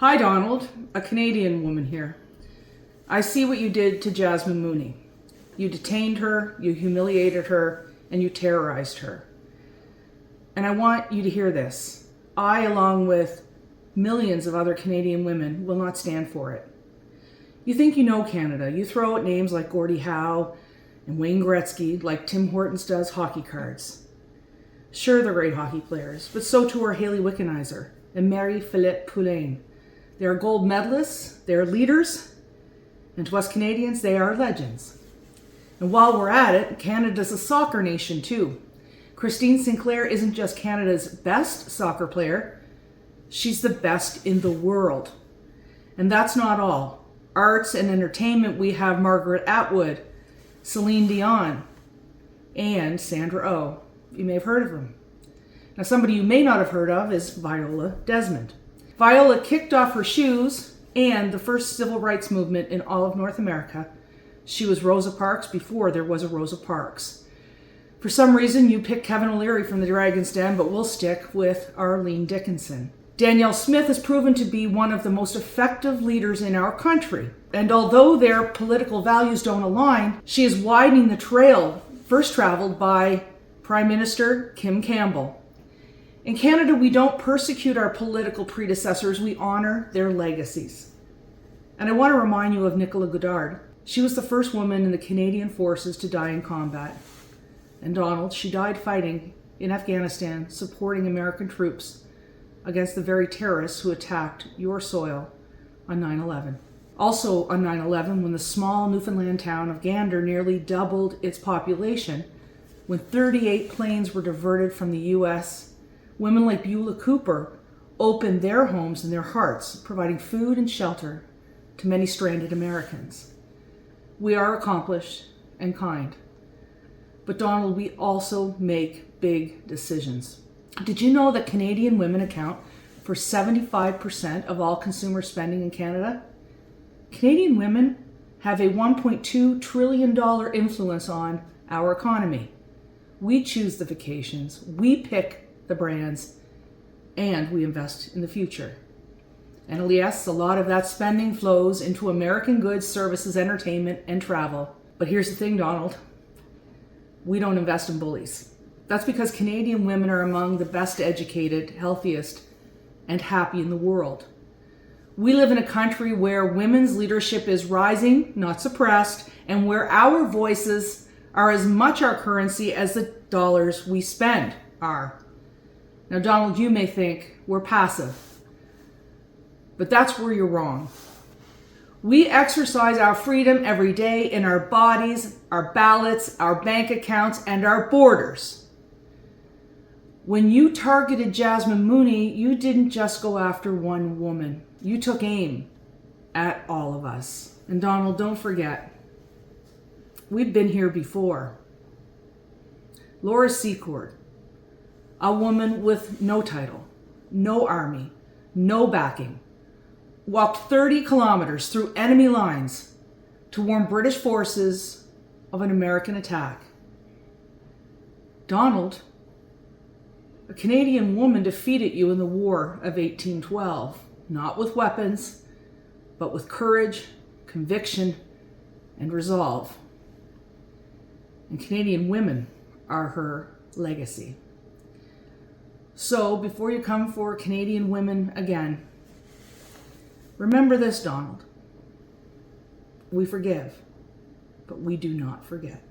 Hi, Donald, a Canadian woman here. I see what you did to Jasmine Mooney. You detained her, you humiliated her, and you terrorized her. And I want you to hear this. I, along with millions of other Canadian women, will not stand for it. You think you know Canada. You throw out names like Gordie Howe and Wayne Gretzky like Tim Hortons does hockey cards. Sure, they're great hockey players, but so too are Hayley Wickenheiser and Marie-Philippe Poulin. They are gold medalists, they are leaders, and to us Canadians, they are legends. And while we're at it, Canada's a soccer nation too. Christine Sinclair isn't just Canada's best soccer player, she's the best in the world. And that's not all. Arts and entertainment, we have Margaret Atwood, Celine Dion, and Sandra Oh. You may have heard of them. Now, somebody you may not have heard of is Viola Desmond. Viola kicked off her shoes and the first civil rights movement in all of North America. She was Rosa Parks before there was a Rosa Parks. For some reason, you picked Kevin O'Leary from the Dragon's Den, but we'll stick with Arlene Dickinson. Danielle Smith has proven to be one of the most effective leaders in our country. And although their political values don't align, she is widening the trail first traveled by Prime Minister Kim Campbell. In Canada, we don't persecute our political predecessors, we honor their legacies. And I want to remind you of Nicola Goddard. She was the first woman in the Canadian forces to die in combat. And Donald, she died fighting in Afghanistan, supporting American troops against the very terrorists who attacked your soil on 9/11. Also on 9/11, when the small Newfoundland town of Gander nearly doubled its population, when 38 planes were diverted from the U.S., women like Beulah Cooper opened their homes and their hearts, providing food and shelter to many stranded Americans. We are accomplished and kind. But Donald, we also make big decisions. Did you know that Canadian women account for 75% of all consumer spending in Canada? Canadian women have a $1.2 trillion influence on our economy. We choose the vacations, we pick the brands, and we invest in the future. And yes, a lot of that spending flows into American goods, services, entertainment, and travel. But here's the thing, Donald. We don't invest in bullies. That's because Canadian women are among the best educated, healthiest, and happy in the world. We live in a country where women's leadership is rising, not suppressed, and where our voices are as much our currency as the dollars we spend are. Now, Donald, you may think we're passive, but that's where you're wrong. We exercise our freedom every day in our bodies, our ballots, our bank accounts, and our borders. When you targeted Jasmine Mooney, you didn't just go after one woman. You took aim at all of us. And Donald, don't forget, we've been here before. Laura Secord, a woman with no title, no army, no backing, walked 30 kilometers through enemy lines to warn British forces of an American attack. Donald, a Canadian woman defeated you in the War of 1812, not with weapons, but with courage, conviction, and resolve. And Canadian women are her legacy. So, before you come for Canadian women again, remember this, Donald. We forgive, but we do not forget.